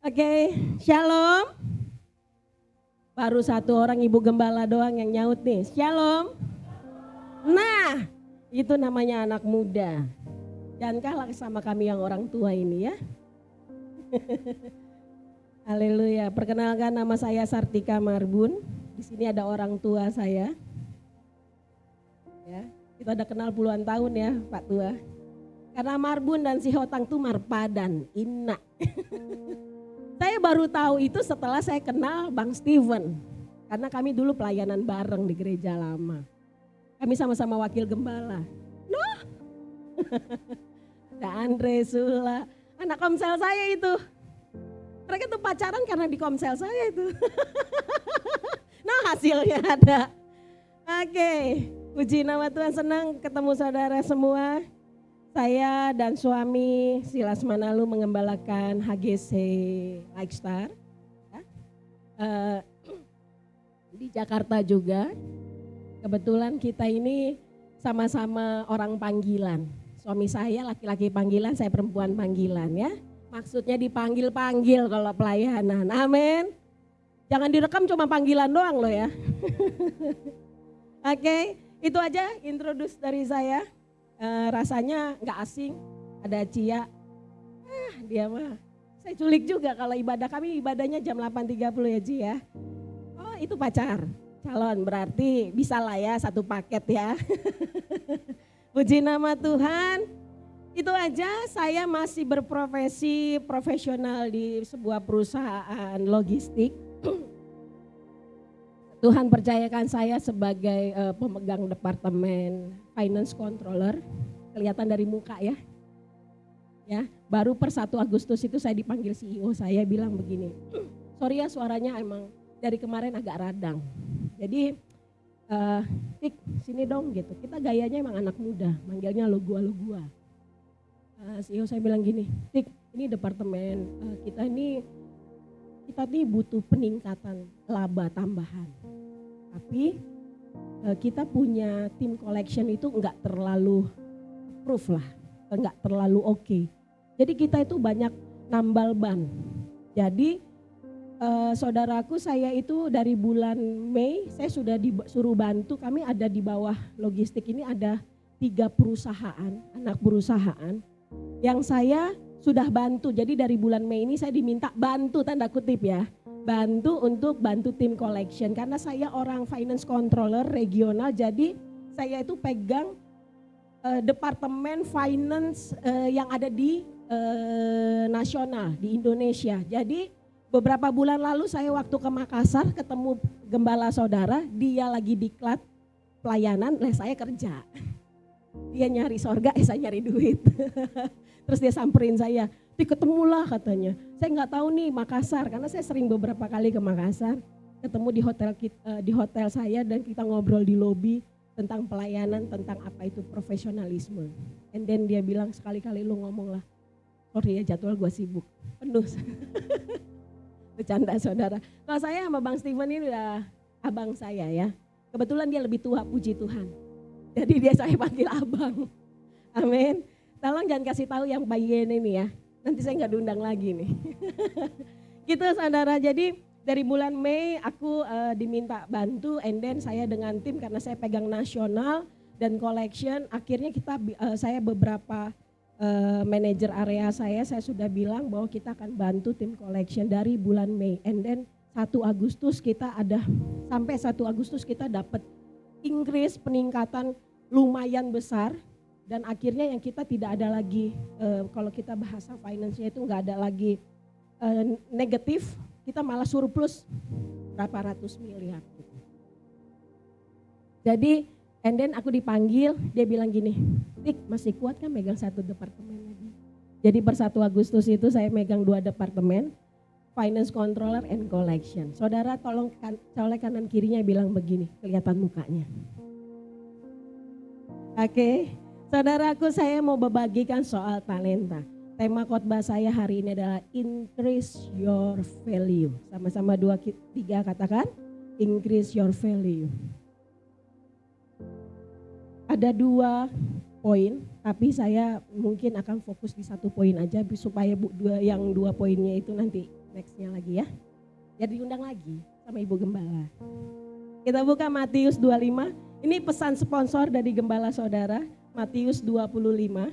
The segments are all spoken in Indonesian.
Oke, shalom. Baru satu orang ibu gembala doang yang nyaut nih, shalom. Nah, itu namanya anak muda. Jangan kalah sama kami yang orang tua ini ya. Haleluya. Perkenalkan, nama saya Sartika Marbun. Di sini ada orang tua saya. Ya, kita udah kenal puluhan tahun ya, Pak Tua. Karena Marbun dan si Hotang tuh marpadan, Ina. Saya baru tahu itu setelah saya kenal Bang Steven. Karena kami dulu pelayanan bareng di gereja lama. Kami sama-sama wakil gembala. Noh. Ada Andre, Sula, anak komsel saya itu. Mereka tuh pacaran karena di komsel saya itu. Nah, hasilnya ada. Oke, puji nama Tuhan, senang ketemu saudara semua. Saya dan suami Silas Manalu mengembalakan HGC Lifestar di Jakarta juga. Kebetulan kita ini sama-sama orang panggilan. Suami saya laki-laki panggilan, saya perempuan panggilan ya. Maksudnya dipanggil-panggil kalau pelayanan, amin. Jangan direkam cuma panggilan doang loh ya. Oke, itu aja introduce dari saya. Rasanya nggak asing, ada Cia, dia mah saya culik juga kalau ibadah, kami ibadahnya jam 8.30 ya Cia ya. Oh itu pacar, calon, berarti bisa lah ya satu paket ya. Puji nama Tuhan, itu aja. Saya masih berprofesi profesional di sebuah perusahaan logistik. Tuhan percayakan saya sebagai pemegang departemen finance controller, kelihatan dari muka ya. Ya, baru per 1 Agustus itu saya dipanggil CEO, saya bilang begini, sorry ya suaranya emang dari kemarin agak radang. Jadi, Tik sini dong gitu, kita gayanya emang anak muda, manggilnya lo gua. CEO saya bilang gini, Tik ini departemen kita nih butuh peningkatan laba tambahan. Tapi kita punya tim collection itu enggak terlalu proof lah, enggak terlalu oke. Jadi kita itu banyak nambal ban. Jadi saudaraku saya itu dari bulan Mei saya sudah disuruh bantu, kami ada di bawah logistik ini ada 3 perusahaan, anak perusahaan yang saya sudah bantu. Jadi dari bulan Mei ini saya diminta bantu, tanda kutip ya, bantu untuk bantu tim collection. Karena saya orang finance controller regional, jadi saya itu pegang departemen finance yang ada di nasional di Indonesia. Jadi beberapa bulan lalu saya waktu ke Makassar ketemu gembala saudara, dia lagi diklat pelayanan, saya kerja. Dia nyari sorga, saya nyari duit. Terus dia samperin saya, ketemulah katanya. Saya nggak tahu nih Makassar, karena saya sering beberapa kali ke Makassar. Ketemu di hotel saya dan kita ngobrol di lobi tentang pelayanan, tentang apa itu profesionalisme. And then dia bilang sekali-kali lu ngomong lah, sorry ya jadwal gue sibuk, penuh. Bercanda saudara. Kalau saya sama Bang Steven ini udah abang saya ya. Kebetulan dia lebih tua, puji Tuhan. Jadi dia saya panggil abang. Amin. Tolong jangan kasih tahu yang bagian ini ya. Nanti saya nggak diundang lagi nih. Gitu saudara. Jadi dari bulan Mei aku diminta bantu, and then saya dengan tim karena saya pegang nasional dan collection. Akhirnya saya beberapa manajer area saya sudah bilang bahwa kita akan bantu tim collection dari bulan Mei. And then 1 Agustus kita ada, sampai 1 Agustus kita dapat increase peningkatan lumayan besar. Dan akhirnya yang kita tidak ada lagi, kalau kita bahasa finance-nya itu nggak ada lagi negatif, kita malah surplus berapa ratus miliar. Gitu. Jadi, and then aku dipanggil, dia bilang gini, Tik masih kuat kan megang 1 departemen lagi. Jadi per 1 Agustus itu saya megang 2 departemen, finance controller and collection. Saudara tolong colek kanan kirinya bilang begini, kelihatan mukanya. Oke. Saudaraku, saya mau berbagikan soal talenta. Tema khotbah saya hari ini adalah increase your value. Sama-sama 2, 3 katakan, increase your value. Ada 2 poin, tapi saya mungkin akan fokus di 1 poin aja supaya yang 2 poinnya itu nanti nextnya lagi ya. Biar diundang lagi sama Ibu Gembala. Kita buka Matius 25. Ini pesan sponsor dari Gembala Saudara, Matius 25.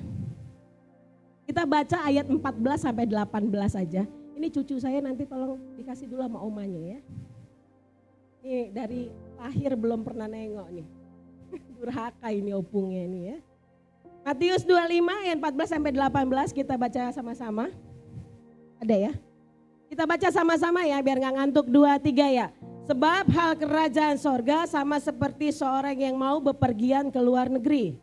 Kita baca ayat 14 sampai 18 saja. Ini cucu saya nanti tolong dikasih dulu sama omanya ya. Ini dari lahir belum pernah nengok nih. Durhaka ini opungnya ini ya. Matius 25 ayat 14 sampai 18 kita baca sama-sama. Ada ya? Kita baca sama-sama ya biar gak ngantuk. 2, 3 ya. Sebab hal kerajaan sorga sama seperti seorang yang mau bepergian ke luar negeri.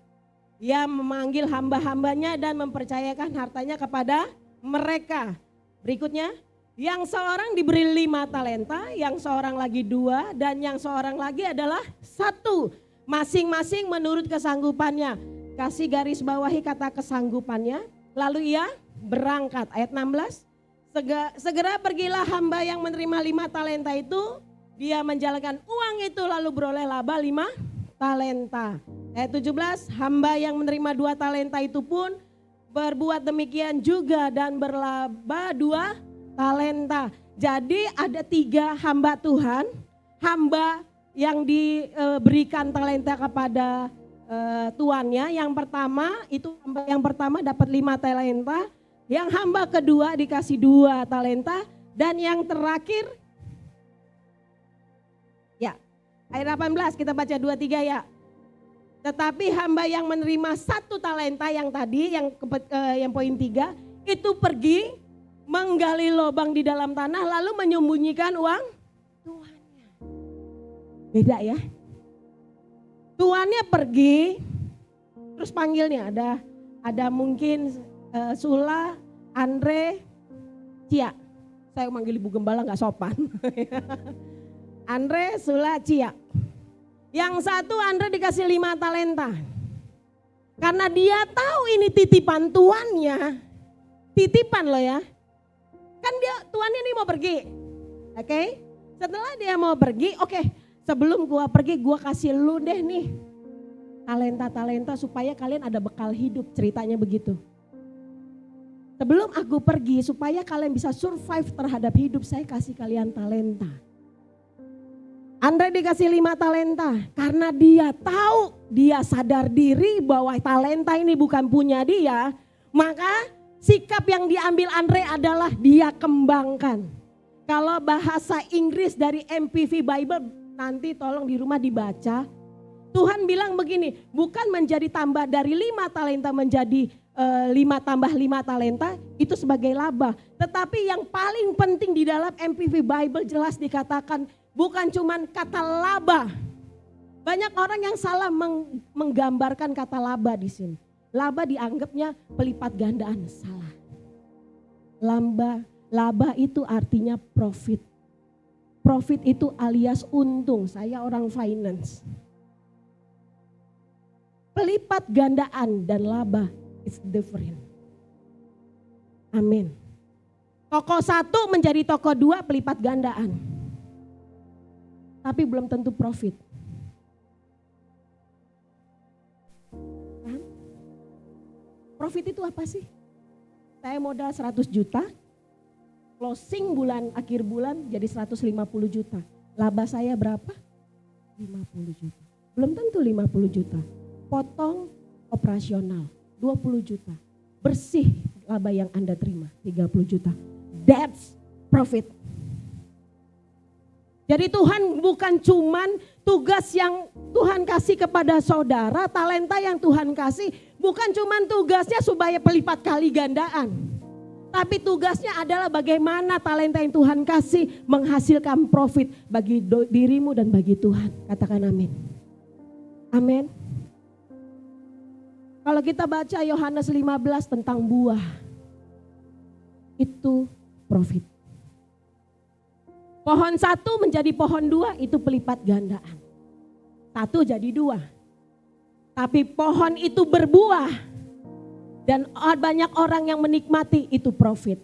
Ia memanggil hamba-hambanya dan mempercayakan hartanya kepada mereka. Berikutnya, yang seorang diberi 5 talenta, yang seorang lagi 2, dan yang seorang lagi adalah 1. Masing-masing menurut kesanggupannya. Kasih garis bawahi kata kesanggupannya. Lalu ia berangkat. Ayat 16. Segera pergilah hamba yang menerima 5 talenta itu. Dia menjalankan uang itu lalu beroleh laba 5 talenta. Ayat 17, hamba yang menerima 2 talenta itu pun berbuat demikian juga dan berlaba 2 talenta. Jadi ada 3 hamba Tuhan, hamba yang diberikan talenta kepada tuannya. Yang pertama itu hamba yang pertama dapat 5 talenta, yang hamba kedua dikasih 2 talenta, dan yang terakhir ya ayat 18 kita baca 2-3 ya. Tetapi hamba yang menerima 1 talenta yang tadi, yang poin 3, itu pergi menggali lubang di dalam tanah lalu menyembunyikan uang tuannya. Beda ya. Tuannya pergi, terus panggilnya ada mungkin Sula, Andre, Cia. Saya manggil Ibu Gembala gak sopan. Andre, Sula, Cia. Yang 1 Andre dikasih 5 talenta. Karena dia tahu ini titipan tuannya. Titipan loh ya. Kan tuannya ini mau pergi. Oke. Setelah dia mau pergi, oke. Sebelum gua pergi gua kasih lu deh nih talenta-talenta supaya kalian ada bekal hidup, ceritanya begitu. Sebelum aku pergi supaya kalian bisa survive terhadap hidup, saya kasih kalian talenta. Andre dikasih 5 talenta karena dia tahu, dia sadar diri bahwa talenta ini bukan punya dia. Maka sikap yang diambil Andre adalah dia kembangkan. Kalau bahasa Inggris dari MPV Bible nanti tolong di rumah dibaca. Tuhan bilang begini, bukan menjadi tambah dari 5 talenta menjadi 5 tambah 5 talenta itu sebagai laba. Tetapi yang paling penting di dalam MPV Bible jelas dikatakan bukan cuman kata laba. Banyak orang yang salah menggambarkan kata laba di sini. Laba dianggapnya pelipat gandaan, salah. Laba itu artinya profit. Profit itu alias untung, saya orang finance. Pelipat gandaan dan laba is different. Amin. Toko 1 menjadi toko 2 pelipat gandaan. Tapi belum tentu profit. Paham? Profit itu apa sih? Saya modal 100 juta, closing akhir bulan jadi 150 juta. Laba saya berapa? 50 juta. Belum tentu 50 juta. Potong operasional 20 juta. Bersih laba yang Anda terima 30 juta. That's profit. Jadi Tuhan bukan cuman tugas yang Tuhan kasih kepada saudara, talenta yang Tuhan kasih bukan cuman tugasnya supaya pelipat kali gandaan. Tapi tugasnya adalah bagaimana talenta yang Tuhan kasih menghasilkan profit bagi dirimu dan bagi Tuhan. Katakan amin. Amin. Kalau kita baca Yohanes 15 tentang buah, itu profit. Pohon 1 menjadi pohon 2 itu pelipat gandaan. 1 jadi 2. Tapi pohon itu berbuah dan banyak orang yang menikmati, itu profit.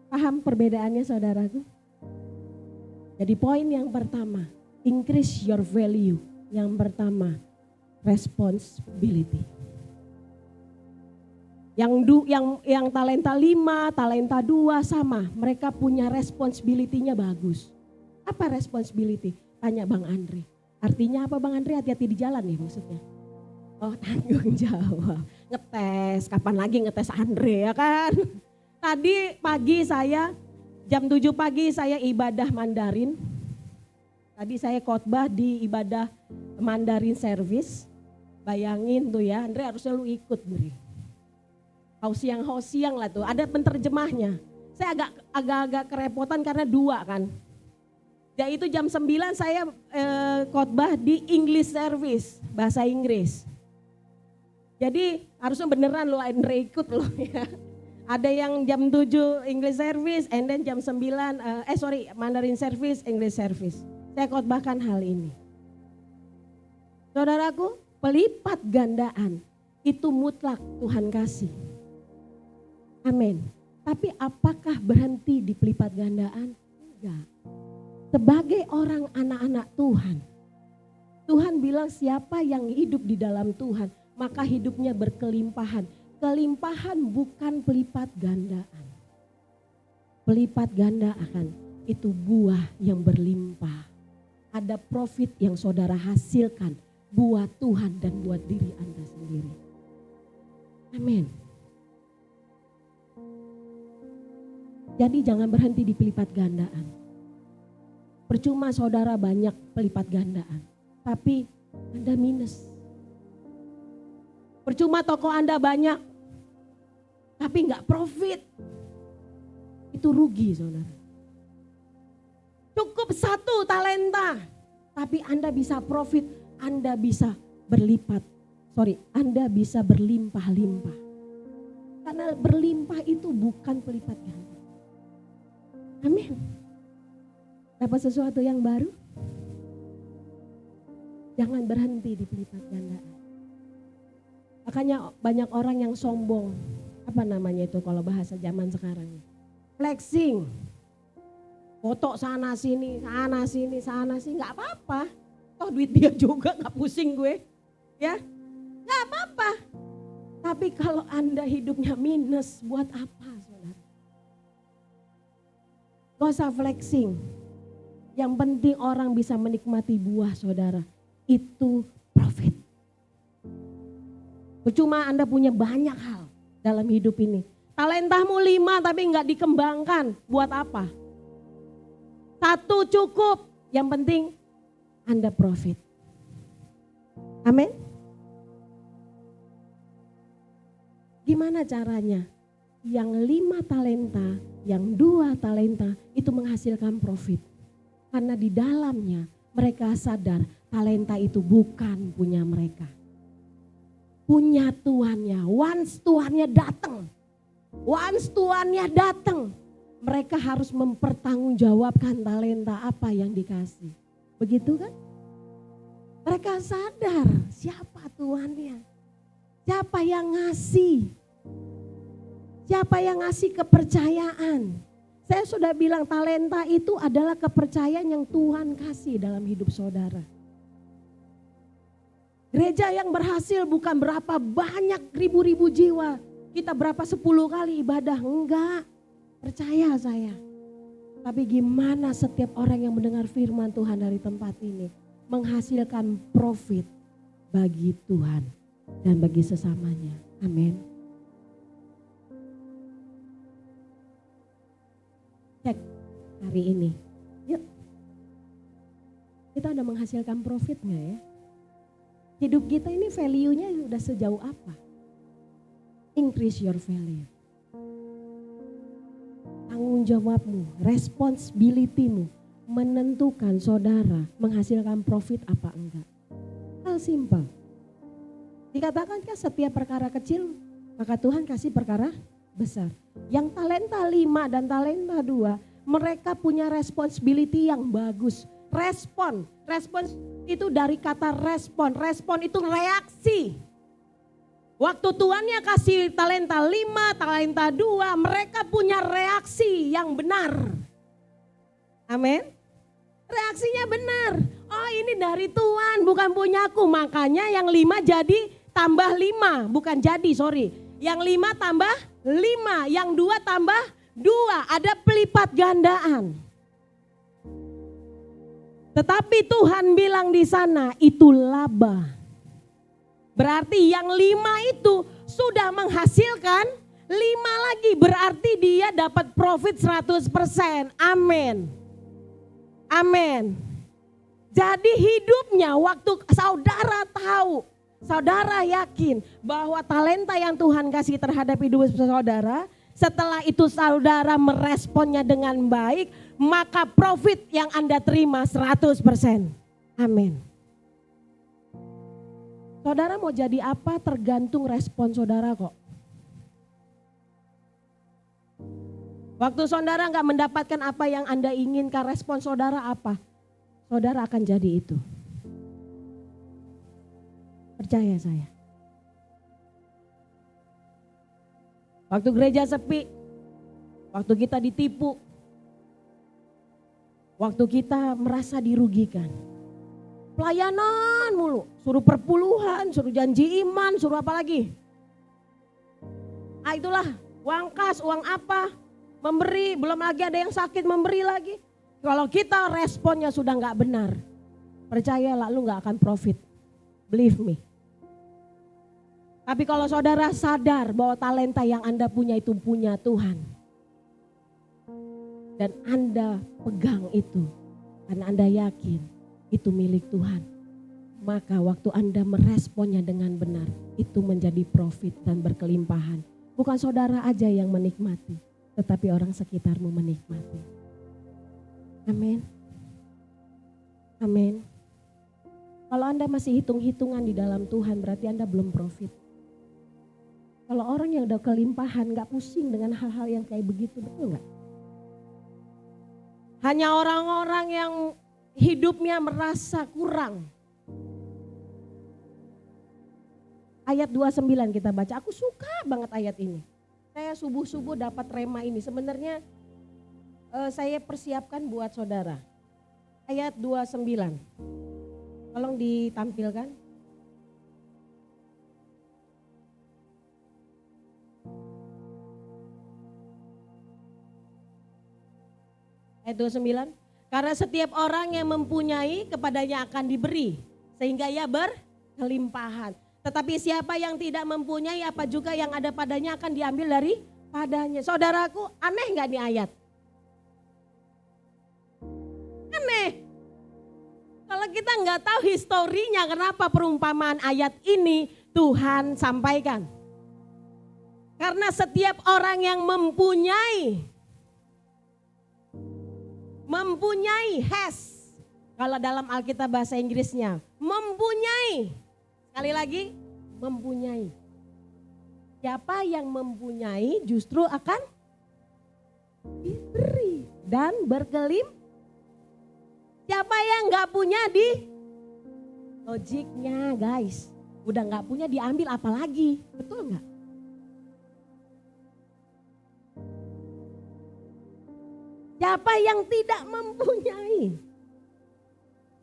Paham perbedaannya saudaraku? Jadi poin yang pertama, increase your value. Yang pertama, responsibility. Yang talenta 5, talenta 2 sama, mereka punya responsibility-nya bagus. Apa responsibility? Tanya Bang Andre. Artinya apa Bang Andre? Hati-hati di jalan ya maksudnya. Oh, tanggung jawab. Ngetes, kapan lagi ngetes Andre ya kan? Tadi pagi saya, jam 7 pagi saya ibadah Mandarin. Tadi saya khotbah di ibadah Mandarin service. Bayangin tuh ya, Andre harusnya lu ikut Andre. Hausiang lah tuh, ada penterjemahnya. Saya agak kerepotan karena 2 kan. Yaitu jam 9 saya khotbah di English service, bahasa Inggris. Jadi harusnya beneran lo Andre ikut lo ya. Ada yang jam 7 English service, and then jam 9, Mandarin service, English service. Saya khotbahkan hal ini. Saudaraku, pelipat gandaan itu mutlak Tuhan kasih. Amin. Tapi apakah berhenti di pelipat gandaan? Enggak. Sebagai orang anak-anak Tuhan, Tuhan bilang siapa yang hidup di dalam Tuhan, maka hidupnya berkelimpahan. Kelimpahan bukan pelipat gandaan. Pelipat gandaan itu buah yang berlimpah. Ada profit yang saudara hasilkan buat Tuhan dan buat diri Anda sendiri. Amin. Jadi jangan berhenti di pelipat gandaan. Percuma saudara banyak pelipat gandaan, tapi Anda minus. Percuma toko Anda banyak, tapi enggak profit. Itu rugi saudara. Cukup 1 talenta, tapi Anda bisa profit, Anda bisa Anda bisa berlimpah-limpah. Karena berlimpah itu bukan pelipat ganda. Amin. Dapat sesuatu yang baru? Jangan berhenti di pelipat gandaan. Makanya banyak orang yang sombong. Apa namanya itu kalau bahasa zaman sekarang? Flexing. Foto sana sini, nggak apa-apa. Toh duit dia juga, nggak pusing gue. Ya, nggak apa-apa. Tapi kalau Anda hidupnya minus, buat apa saudara? Gak usah flexing. Yang penting orang bisa menikmati buah saudara. Itu profit. Percuma Anda punya banyak hal dalam hidup ini. Talentamu 5 tapi nggak dikembangkan. Buat apa? 1 cukup. Yang penting Anda profit. Amin. Gimana caranya? Yang 5 talenta, yang 2 talenta itu menghasilkan profit. Karena di dalamnya mereka sadar talenta itu bukan punya mereka. Punya tuannya. Once tuannya datang, mereka harus mempertanggungjawabkan talenta apa yang dikasih. Begitu kan? Mereka sadar siapa tuannya. Siapa yang ngasih. Siapa yang ngasih kepercayaan. Saya sudah bilang talenta itu adalah kepercayaan yang Tuhan kasih dalam hidup saudara. Gereja yang berhasil bukan berapa banyak ribu-ribu jiwa. Kita berapa 10 kali ibadah. Enggak, percaya saya. Tapi gimana setiap orang yang mendengar firman Tuhan dari tempat ini. Menghasilkan profit bagi Tuhan dan bagi sesamanya. Amin. Cek hari ini. Yuk. Kita udah menghasilkan profit gak ya? Hidup kita ini value-nya udah sejauh apa? Increase your value. Tanggung jawabmu, responsibility-mu menentukan saudara menghasilkan profit apa enggak. Hal simpel. Dikatakan kan setiap perkara kecil maka Tuhan kasih perkara besar. Yang talenta 5 dan talenta 2 mereka punya responsibility yang bagus. Respon itu dari kata respon. Respon itu reaksi. Waktu tuannya kasih talenta 5, talenta 2, mereka punya reaksi yang benar. Amin. Reaksinya benar. Oh ini dari Tuhan, bukan punyaku. Makanya yang 5 jadi tambah 5. Bukan jadi, sorry. Yang 5 tambah 5. Yang 2 tambah 2. Ada pelipat gandaan. Tetapi Tuhan bilang di sana itu laba. Berarti yang 5 itu sudah menghasilkan 5 lagi. Berarti dia dapat profit 100%. Amin. Amin. Jadi hidupnya waktu saudara tahu, saudara yakin bahwa talenta yang Tuhan kasih terhadap hidup saudara, setelah itu saudara meresponnya dengan baik, maka profit yang Anda terima 100%. Amin. Saudara mau jadi apa tergantung respon saudara kok. Waktu saudara gak mendapatkan apa yang Anda inginkan, respon saudara apa? Saudara akan jadi itu. Percaya saya. Waktu gereja sepi, waktu kita ditipu, waktu kita merasa dirugikan. Pelayanan mulu, suruh perpuluhan, suruh janji iman, suruh apa lagi? Itulah, uang kas, uang apa? Memberi, belum lagi ada yang sakit memberi lagi. Kalau kita responnya sudah gak benar, percayalah lu gak akan profit. Believe me. Tapi kalau saudara sadar bahwa talenta yang Anda punya itu punya Tuhan. Dan Anda pegang itu, karena Anda yakin itu milik Tuhan. Maka waktu Anda meresponnya dengan benar, itu menjadi profit dan berkelimpahan. Bukan saudara aja yang menikmati, tetapi orang sekitarmu menikmati. Amin. Amin. Kalau Anda masih hitung-hitungan di dalam Tuhan, berarti Anda belum profit. Kalau orang yang udah kelimpahan gak pusing dengan hal-hal yang kayak begitu, betul gak? Hanya orang-orang yang hidupnya merasa kurang. Ayat 29 kita baca, aku suka banget ayat ini. Saya subuh-subuh dapat rema ini. Sebenarnya saya persiapkan buat saudara. Ayat 29. Tolong ditampilkan. Ayat 29. Karena setiap orang yang mempunyai kepadanya akan diberi. Sehingga ia berkelimpahan. Tetapi siapa yang tidak mempunyai apa juga yang ada padanya akan diambil dari padanya. Saudaraku, aneh gak nih ayat? Aneh. Kalau kita nggak tahu historinya kenapa perumpamaan ayat ini Tuhan sampaikan. Karena setiap orang yang mempunyai has. Kalau dalam Alkitab bahasa Inggrisnya, mempunyai. Sekali lagi, mempunyai. Siapa yang mempunyai justru akan diberi dan berkelimpahan. Siapa yang gak punya logiknya guys. Udah gak punya diambil apalagi. Betul gak? Siapa yang tidak mempunyai,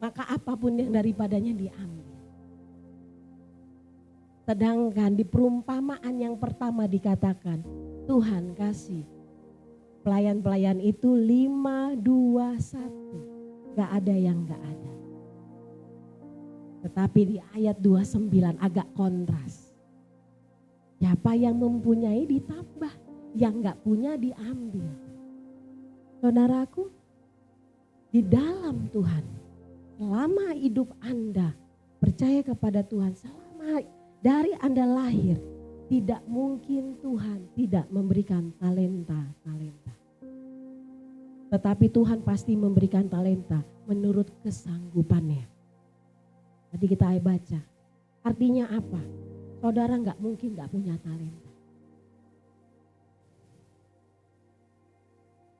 maka apapun yang daripadanya diambil. Sedangkan di perumpamaan yang pertama dikatakan, Tuhan kasih pelayan-pelayan itu 5, 2, 1. Gak ada yang gak ada. Tetapi di ayat 29 agak kontras. Siapa yang mempunyai ditambah, yang gak punya diambil. Saudaraku, di dalam Tuhan, selama hidup Anda percaya kepada Tuhan, selama dari Anda lahir, tidak mungkin Tuhan tidak memberikan talenta-talenta. Tetapi Tuhan pasti memberikan talenta menurut kesanggupannya. Tadi kita baca, artinya apa? Saudara gak mungkin gak punya talenta.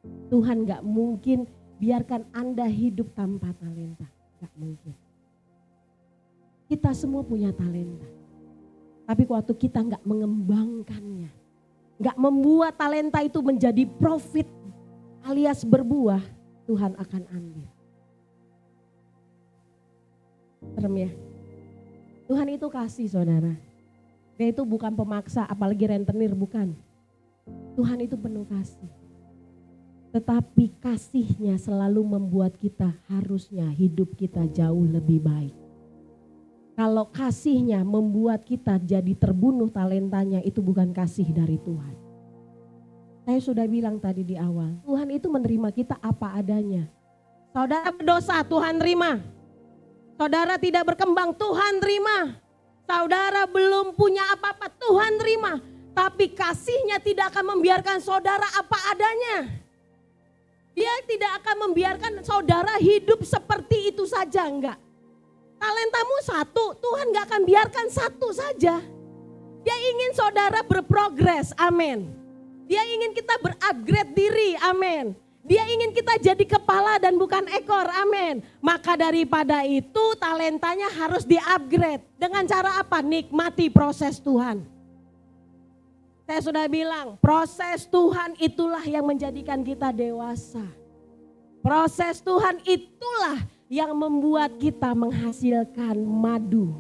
Tuhan gak mungkin biarkan Anda hidup tanpa talenta. Gak mungkin. Kita semua punya talenta. Tapi waktu kita gak mengembangkannya, gak membuat talenta itu menjadi profit alias berbuah, Tuhan akan ambil. Serem ya. Tuhan itu kasih saudara. Dia itu bukan pemaksa, apalagi rentenir, bukan. Tuhan itu penuh kasih. Tetapi kasihnya selalu membuat kita harusnya hidup kita jauh lebih baik. Kalau kasihnya membuat kita jadi terbunuh talentanya, itu bukan kasih dari Tuhan. Saya sudah bilang tadi di awal, Tuhan itu menerima kita apa adanya. Saudara berdosa, Tuhan terima. Saudara tidak berkembang, Tuhan terima. Saudara belum punya apa-apa, Tuhan terima. Tapi kasihnya tidak akan membiarkan saudara apa adanya. Dia tidak akan membiarkan saudara hidup seperti itu saja, enggak. Talentamu satu, Tuhan gak akan biarkan satu saja. Dia ingin saudara berprogres, amin. Dia ingin kita berupgrade diri, amin. Dia ingin kita jadi kepala dan bukan ekor, amin. Maka daripada itu talentanya harus di-upgrade. Dengan cara apa? Nikmati proses Tuhan. Saya sudah bilang, proses Tuhan itulah yang menjadikan kita dewasa. Proses Tuhan itulah yang membuat kita menghasilkan madu.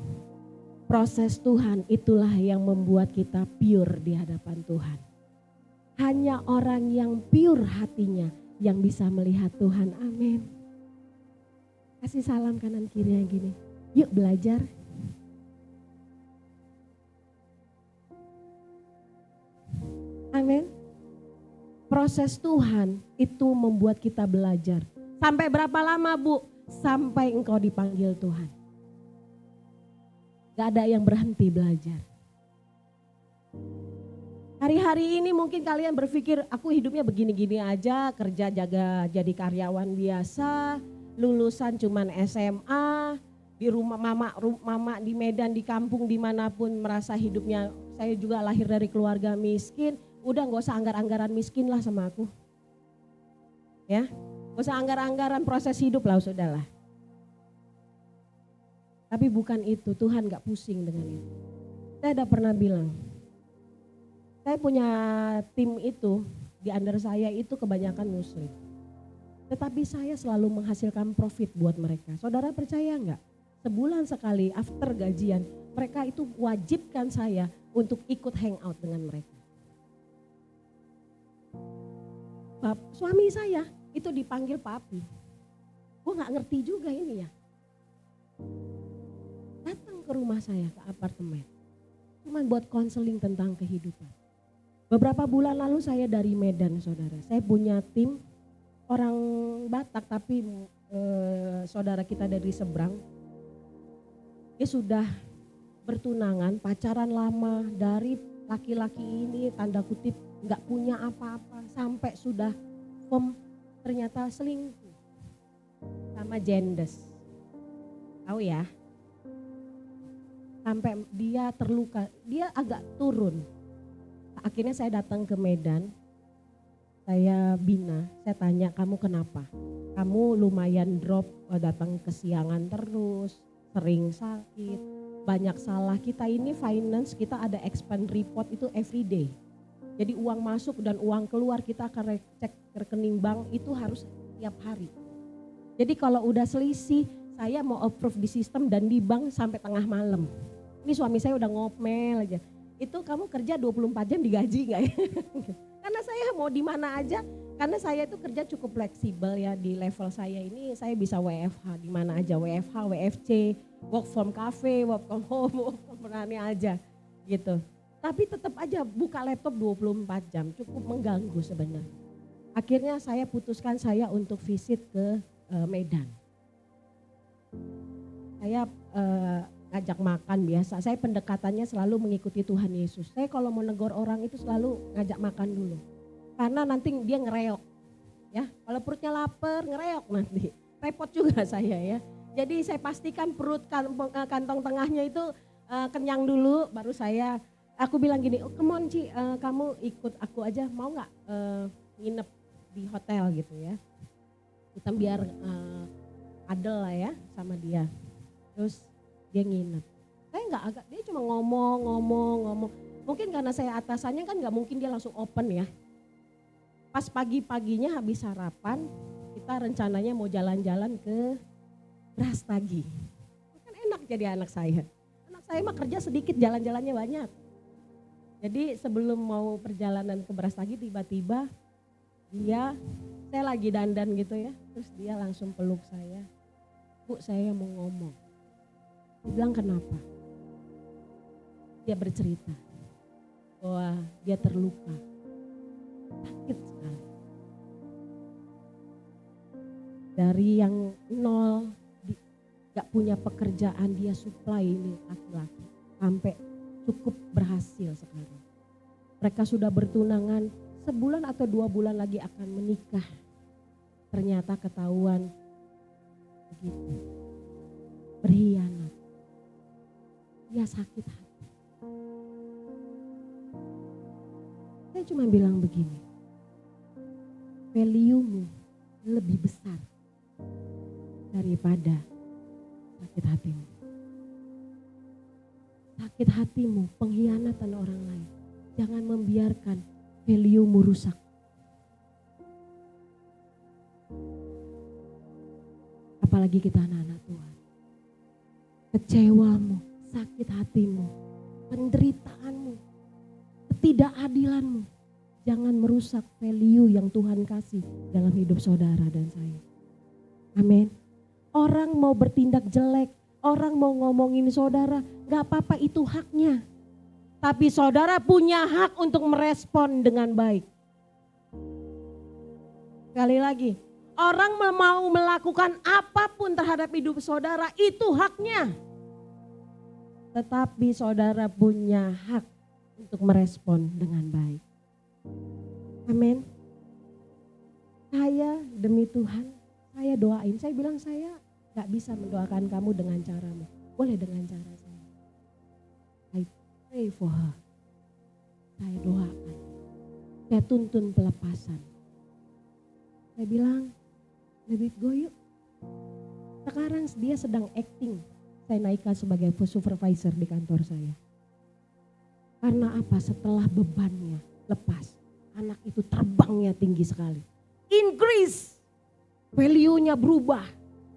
Proses Tuhan itulah yang membuat kita pure di hadapan Tuhan. Hanya orang yang pure hatinya yang bisa melihat Tuhan, amin. Kasih salam kanan kiri yang gini, yuk belajar. Amin. Proses Tuhan itu membuat kita belajar. Sampai berapa lama, Bu? Sampai engkau dipanggil Tuhan. Gak ada yang berhenti belajar. Hari-hari ini mungkin kalian berpikir, aku hidupnya begini-gini aja, kerja jaga jadi karyawan biasa, lulusan cuman SMA, di rumah mama di Medan, di kampung, dimanapun merasa hidupnya, saya juga lahir dari keluarga miskin, udah gak usah anggar-anggaran miskin lah sama aku. Ya. Gak usah anggar-anggaran proses hidup lah, sudahlah. Tapi bukan itu, Tuhan gak pusing dengan itu. Saya udah pernah bilang, saya punya tim itu, di under saya itu kebanyakan muslim. Tetapi saya selalu menghasilkan profit buat mereka. Saudara percaya gak? Sebulan sekali after gajian, mereka itu wajibkan saya untuk ikut hangout dengan mereka. Suami saya itu dipanggil papi. Gue gak ngerti juga ini ya. Datang ke rumah saya, ke apartemen. Cuman buat konseling tentang kehidupan. Beberapa bulan lalu saya dari Medan, saudara. Saya punya tim orang Batak tapi saudara kita dari seberang. Dia sudah bertunangan, pacaran lama dari laki-laki ini tanda kutip gak punya apa-apa. Sampai sudah ternyata selingkuh sama Jendes. Tahu ya? Sampai dia terluka, dia agak turun. Akhirnya saya datang ke Medan, saya bina, saya tanya kamu kenapa? Kamu lumayan drop, datang kesiangan terus, sering sakit, banyak salah. Kita ini finance, kita ada expand report itu everyday. Jadi uang masuk dan uang keluar kita akan cek rekening bank itu harus tiap hari. Jadi kalau udah selisih, saya mau approve di sistem dan di bank sampai tengah malam. Ini suami saya udah ngomel aja. Itu kamu kerja 24 jam digaji gak ya? Karena saya mau di mana aja, karena saya itu kerja cukup fleksibel ya di level saya ini, saya bisa WFH di mana aja, WFH, WFC, work from cafe, work from home, work from mana aja gitu. Tapi tetap aja buka laptop 24 jam, cukup mengganggu sebenarnya. Akhirnya saya putuskan saya untuk visit ke Medan. Saya ngajak makan biasa, saya pendekatannya selalu mengikuti Tuhan Yesus. Saya kalau mau negor orang itu selalu ngajak makan dulu. Karena nanti dia ngereok. Ya, kalau perutnya lapar ngereok nanti. Repot juga saya ya. Jadi saya pastikan perut kantong tengahnya itu kenyang dulu baru saya. Aku bilang gini, oh, come on Ci, kamu ikut aku aja, mau gak nginep di hotel gitu ya. Kita biar adel lah ya sama dia. Terus dia nginep. Saya gak agak, dia cuma ngomong. Mungkin karena saya atasannya kan gak mungkin dia langsung open ya. Pas pagi-paginya habis sarapan, kita rencananya mau jalan-jalan ke Brastagi. Kan jadi anak saya. Anak saya mah kerja sedikit, jalan-jalannya banyak. Jadi sebelum mau perjalanan ke Brastagi tiba-tiba saya lagi dandan gitu ya. Terus dia langsung peluk saya. Bu, saya mau ngomong. Dia bilang kenapa? Dia bercerita bahwa dia terluka. Sakit sekali. Dari yang nol, gak punya pekerjaan, dia supply ini laki-laki. Sampai cukup berhasil sekarang. Mereka sudah bertunangan, sebulan atau 2 bulan lagi akan menikah. Ternyata ketahuan begitu. Berkhianat. Dia sakit hati. Saya cuma bilang begini. Value-mu lebih besar daripada sakit hatimu. Sakit hatimu, pengkhianatan orang lain. Jangan membiarkan value-mu rusak. Apalagi kita anak-anak Tuhan. Kecewamu, sakit hatimu, penderitaanmu, ketidakadilanmu. Jangan merusak value yang Tuhan kasih dalam hidup saudara dan saya. Amin. Orang mau bertindak jelek, orang mau ngomongin saudara, gak apa-apa, itu haknya. Tapi saudara punya hak untuk merespon dengan baik. Sekali lagi, orang mau melakukan apapun terhadap hidup saudara, itu haknya. Tetapi saudara punya hak untuk merespon dengan baik. Amin. Saya demi Tuhan, saya doain. Saya bilang saya gak bisa mendoakan kamu dengan caramu. Boleh dengan cara saya. I pray for her. Saya doakan. Saya tuntun pelepasan. Saya bilang, lebih go yuk. Sekarang dia sedang acting. Saya naikkan sebagai supervisor di kantor saya. Karena apa? Setelah bebannya lepas, anak itu terbangnya tinggi sekali. Increase, value-nya berubah,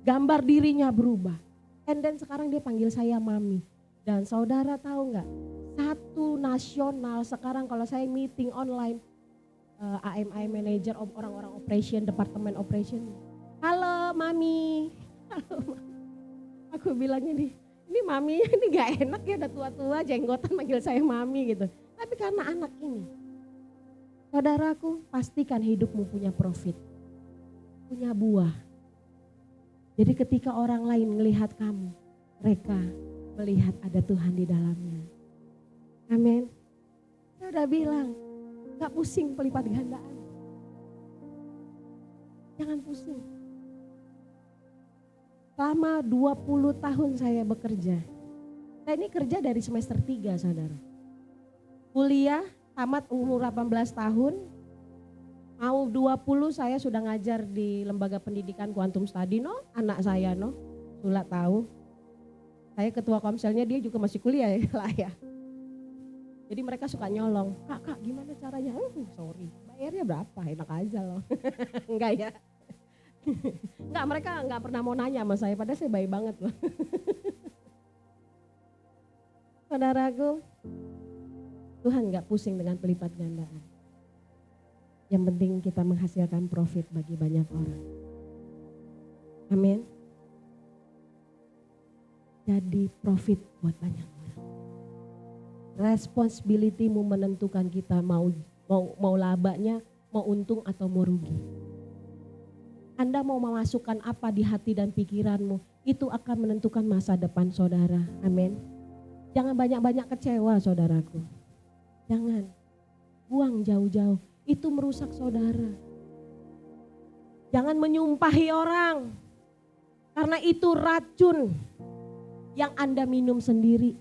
gambar dirinya berubah. And then sekarang dia panggil saya mami. Dan saudara tahu nggak? Satu nasional sekarang kalau saya meeting online, AMI manager, orang-orang operation, departemen operation. Halo mami. Halo, aku bilangnya nih, ini mami ini gak enak ya, udah tua-tua jenggotan manggil saya mami gitu. Tapi karena anak ini. Saudaraku, pastikan hidupmu punya profit, punya buah. Jadi ketika orang lain melihat kamu, mereka melihat ada Tuhan di dalamnya. Amin. Saya udah bilang, gak pusing pelipat gandaan. Jangan pusing. Selama 20 tahun saya bekerja. Saya ini kerja dari semester 3, saudara. Kuliah, tamat umur 18 tahun. Mau 20 saya sudah ngajar di lembaga pendidikan Quantum Study, no? Anak saya, no? Sula tahu. Saya ketua komselnya, dia juga masih kuliah ya lah ya. Jadi mereka suka nyolong. Kak gimana caranya? Sorry, bayarnya berapa? Enak aja loh. Enggak ya. Enggak, mereka enggak pernah mau nanya sama saya, padahal saya baik banget loh. Saudaraku, Tuhan enggak pusing dengan pelipat gandaan. Yang penting kita menghasilkan profit bagi banyak orang. Amin. Jadi profit buat banyak orang. Responsibility-mu menentukan kita mau labanya, mau untung atau mau rugi. Anda mau memasukkan apa di hati dan pikiranmu, itu akan menentukan masa depan saudara. Amin. Jangan banyak-banyak kecewa saudaraku. Jangan. Buang jauh-jauh. Itu merusak saudara. Jangan menyumpahi orang. Karena itu racun yang Anda minum sendiri.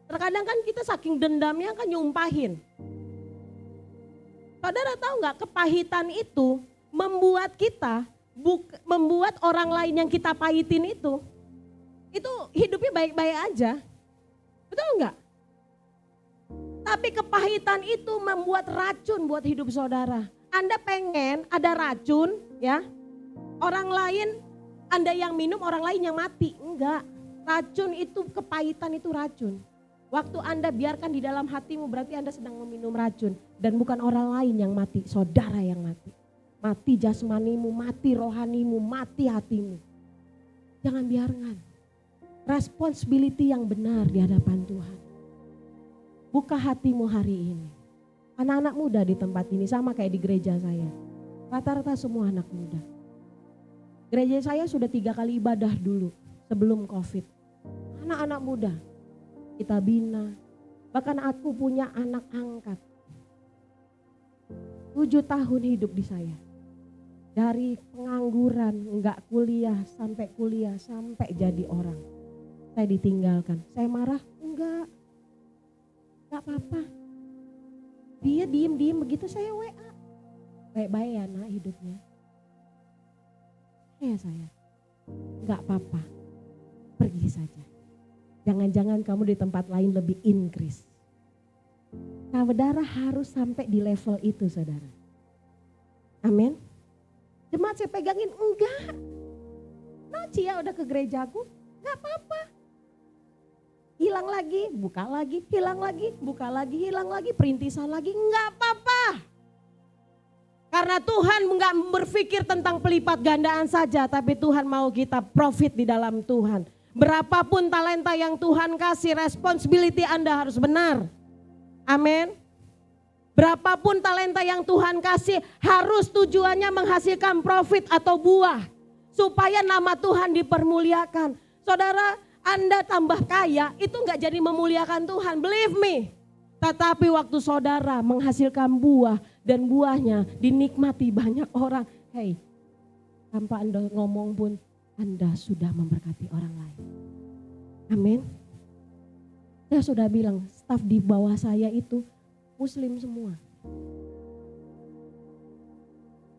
Terkadang kan kita saking dendamnya kan nyumpahin. Saudara tahu nggak, kepahitan itu membuat kita, membuat orang lain yang kita pahitin itu hidupnya baik-baik aja. Betul nggak? Tapi kepahitan itu membuat racun buat hidup saudara. Anda pengen ada racun ya, orang lain Anda yang minum, orang lain yang mati. Enggak, racun itu, kepahitan itu racun. Waktu Anda biarkan di dalam hatimu, berarti Anda sedang meminum racun. Dan bukan orang lain yang mati, saudara yang mati. Mati jasmanimu, mati rohanimu, mati hatimu. Jangan biarkan. Responsibility yang benar di hadapan Tuhan. Buka hatimu hari ini. Anak-anak muda di tempat ini sama kayak di gereja saya. Rata-rata semua anak muda. Gereja saya sudah 3 kali ibadah dulu sebelum COVID. Anak-anak muda kita bina. Bahkan aku punya anak angkat. 7 tahun hidup di saya. Dari pengangguran, enggak kuliah, sampai jadi orang. Saya ditinggalkan. Saya marah? Enggak apa-apa. Dia diem begitu saya WA. Baik-baik ya nak hidupnya. Ya saya, enggak apa-apa. Pergi saja. Jangan-jangan kamu di tempat lain lebih increase. Saudara harus sampai di level itu saudara. Amin. Jemaat saya pegangin, enggak. Cia udah ke gerejaku, enggak apa-apa. Hilang lagi, buka lagi, hilang lagi, buka lagi, hilang lagi, perintisan lagi, enggak apa-apa. Karena Tuhan enggak berpikir tentang pelipat gandaan saja, tapi Tuhan mau kita profit di dalam Tuhan. Berapapun talenta yang Tuhan kasih, responsibility Anda harus benar. Amin. Berapapun talenta yang Tuhan kasih, harus tujuannya menghasilkan profit atau buah. Supaya nama Tuhan dipermuliakan. Saudara, Anda tambah kaya, itu enggak jadi memuliakan Tuhan, believe me. Tetapi waktu saudara menghasilkan buah dan buahnya dinikmati banyak orang. Hey, tanpa Anda ngomong pun Anda sudah memberkati orang lain. Amin. Saya sudah bilang staf di bawah saya itu Muslim semua.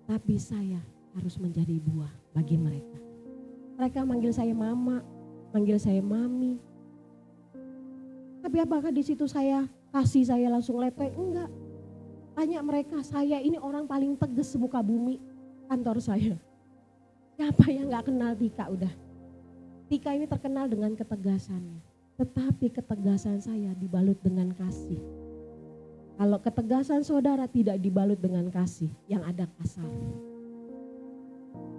Tapi saya harus menjadi buah bagi mereka. Mereka manggil saya mama, manggil saya mami. Tapi apakah di situ saya kasih saya langsung lepek? Enggak. Tanya mereka, saya ini orang paling tegas semuka bumi kantor saya. Siapa yang gak kenal Tika udah. Tika ini terkenal dengan ketegasannya. Tetapi ketegasan saya dibalut dengan kasih. Kalau ketegasan saudara tidak dibalut dengan kasih, yang ada kasar.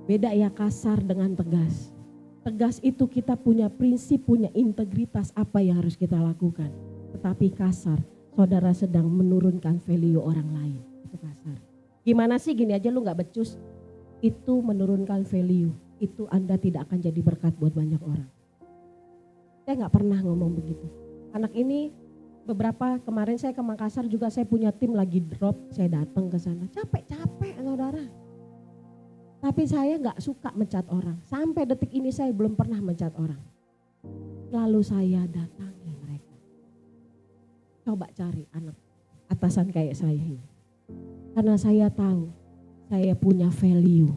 Beda ya kasar dengan tegas. Tegas itu kita punya prinsip, punya integritas apa yang harus kita lakukan. Tetapi kasar, saudara sedang menurunkan value orang lain. Itu kasar. Gimana sih gini aja lu gak becus? Itu menurunkan value. Itu Anda tidak akan jadi berkat buat banyak orang. Saya gak pernah ngomong begitu. Anak ini beberapa kemarin saya ke Makassar juga saya punya tim lagi drop. Saya datang ke sana. Capek saudara. Tapi saya gak suka mencat orang. Sampai detik ini saya belum pernah mencat orang. Lalu saya datangi mereka. Coba cari anak atasan kayak saya ini. Karena saya tahu saya punya value.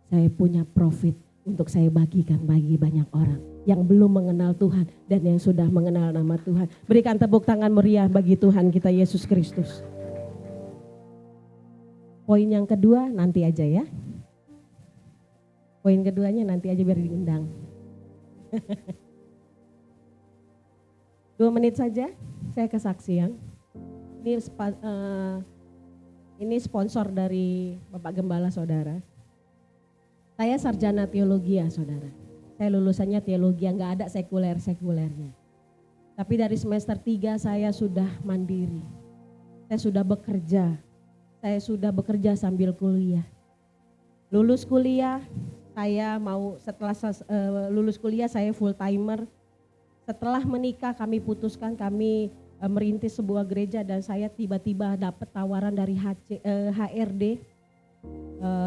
Saya punya profit untuk saya bagikan bagi banyak orang. Yang belum mengenal Tuhan dan yang sudah mengenal nama Tuhan. Berikan tepuk tangan meriah bagi Tuhan kita Yesus Kristus. Poin yang kedua nanti aja ya. Poin keduanya nanti aja biar diundang. 2 menit saja, saya kesaksian. Ini sponsor dari Bapak Gembala saudara. Saya sarjana teologi ya saudara. Saya lulusannya teologi yang gak ada sekulernya. Tapi dari semester 3 saya sudah mandiri. Saya sudah bekerja. Saya sudah bekerja sambil kuliah. Lulus kuliah. Setelah lulus kuliah saya full timer. Setelah menikah kami putuskan kami merintis sebuah gereja dan saya tiba-tiba dapat tawaran dari HRD.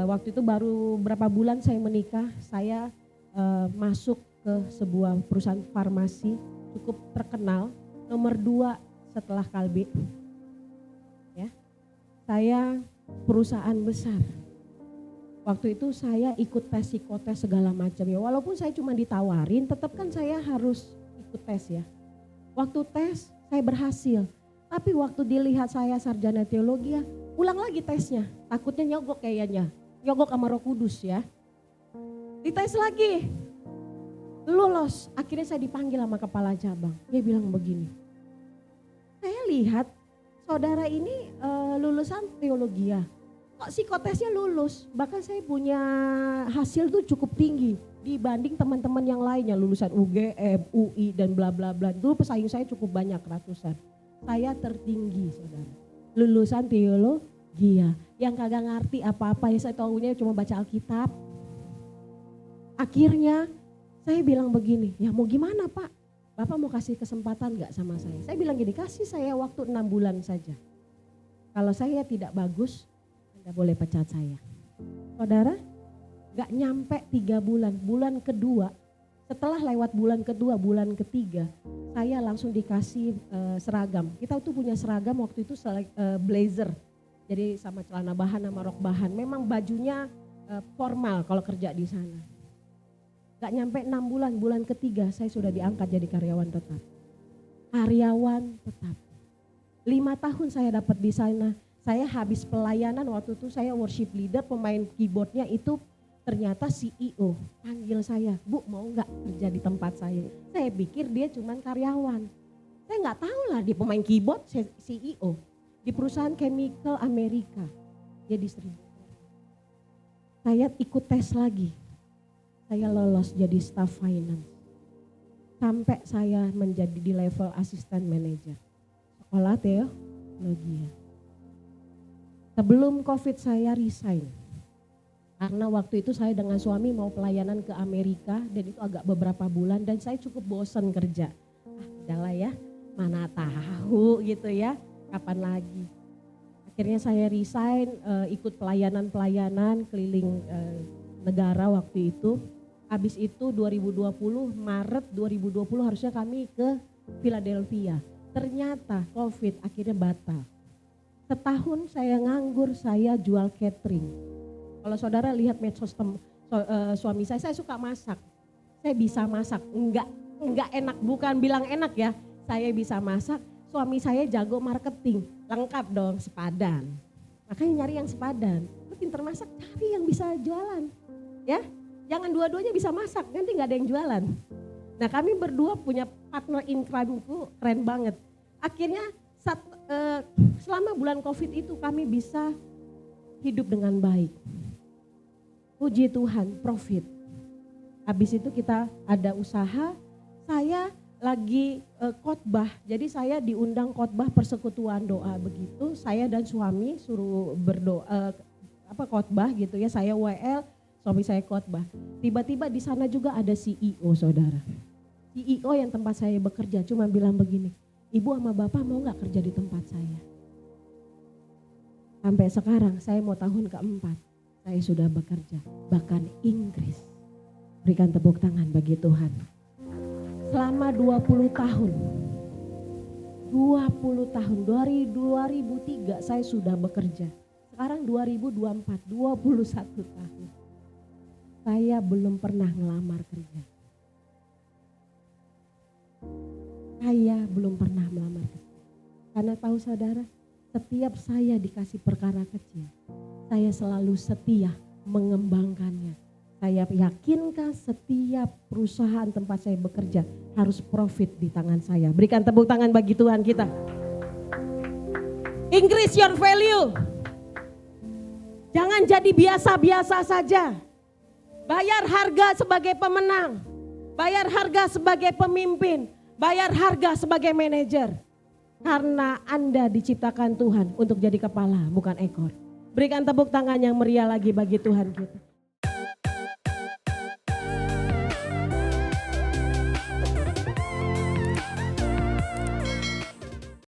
Waktu itu baru berapa bulan saya menikah, saya masuk ke sebuah perusahaan farmasi cukup terkenal, nomor 2 setelah Kalbe. Ya, saya perusahaan besar. Waktu itu saya ikut tes psikotes segala macam ya. Walaupun saya cuma ditawarin, tetap kan saya harus ikut tes ya. Waktu tes saya berhasil. Tapi waktu dilihat saya sarjana teologi ya, ulang lagi tesnya. Takutnya nyogok kayaknya. Nyogok sama Roh Kudus ya. Dites lagi, Lolos, akhirnya saya dipanggil sama kepala cabang. Dia bilang begini, saya lihat saudara ini lulusan teologi ya. Kok psikotesnya lulus, bahkan saya punya hasil tuh cukup tinggi dibanding teman-teman yang lainnya lulusan UGM, UI dan bla bla bla. Dulu pesaing saya cukup banyak, ratusan. Saya tertinggi saudara, lulusan teologi ya. Yang kagak ngerti apa-apa ya, saya tahunya cuma baca Alkitab. Akhirnya saya bilang begini, ya mau gimana Pak? Bapak mau kasih kesempatan gak sama saya? Saya bilang gini, kasih saya waktu 6 bulan saja. Kalau saya tidak bagus, Anda boleh pecat saya. Saudara, gak nyampe 3 bulan, bulan kedua, setelah lewat bulan kedua, bulan ketiga, saya langsung dikasih seragam. Kita tuh punya seragam waktu itu blazer, jadi sama celana bahan sama rok bahan. Memang bajunya formal kalau kerja di sana. Gak nyampe 6 bulan, bulan ketiga saya sudah diangkat jadi karyawan tetap. Karyawan tetap. 5 tahun saya dapat di sana. Saya habis pelayanan waktu itu saya worship leader, pemain keyboardnya itu ternyata CEO. Panggil saya, Bu mau gak kerja di tempat saya? Saya pikir dia cuman karyawan. Saya gak tahu lah dia pemain keyboard, CEO. Di perusahaan chemical Amerika. Dia distributor. Saya ikut tes lagi. Saya lolos jadi staff finance. Sampai saya menjadi di level asisten manajer. Sekolah teologi. Sebelum COVID saya resign. Karena waktu itu saya dengan suami mau pelayanan ke Amerika dan itu agak beberapa bulan dan saya cukup bosan kerja. Udahlah ya, mana tahu gitu ya, kapan lagi. Akhirnya saya resign, ikut pelayanan-pelayanan keliling negara waktu itu. Habis itu 2020, Maret 2020 harusnya kami ke Philadelphia. Ternyata COVID akhirnya batal. Setahun saya nganggur, saya jual catering. Kalau saudara lihat medsos suami saya suka masak. Saya bisa masak, enggak enak, bukan bilang enak ya. Saya bisa masak, suami saya jago marketing, lengkap dong sepadan. Makanya nyari yang sepadan. Lu pinter masak, cari yang bisa jualan. Ya. Jangan dua-duanya bisa masak, nanti gak ada yang jualan. Nah kami berdua punya partner in crime-ku keren banget. Akhirnya selama bulan COVID itu kami bisa hidup dengan baik. Puji Tuhan, profit. Habis itu kita ada usaha, saya lagi khotbah. Jadi saya diundang khotbah persekutuan doa begitu. Saya dan suami suruh berdoa khotbah gitu ya, saya WL. Suami saya khotbah. Tiba-tiba di sana juga ada CEO saudara. CEO yang tempat saya bekerja cuma bilang begini, Ibu sama Bapak mau gak kerja di tempat saya? Sampai sekarang saya mau tahun keempat, saya sudah bekerja. Bahkan Inggris. Berikan tepuk tangan bagi Tuhan. Selama 20 tahun. 20 tahun, dari 2003 saya sudah bekerja. Sekarang 2024, 21 tahun. Saya belum pernah ngelamar kerja. Saya belum pernah melamar kerja. Karena tahu saudara, setiap saya dikasih perkara kecil, saya selalu setia mengembangkannya. Saya yakinkan setiap perusahaan tempat saya bekerja harus profit di tangan saya. Berikan tepuk tangan bagi Tuhan kita. Increase your value. Jangan jadi biasa-biasa saja. Bayar harga sebagai pemenang, bayar harga sebagai pemimpin, bayar harga sebagai manajer. Karena Anda diciptakan Tuhan untuk jadi kepala bukan ekor. Berikan tepuk tangan yang meriah lagi bagi Tuhan kita.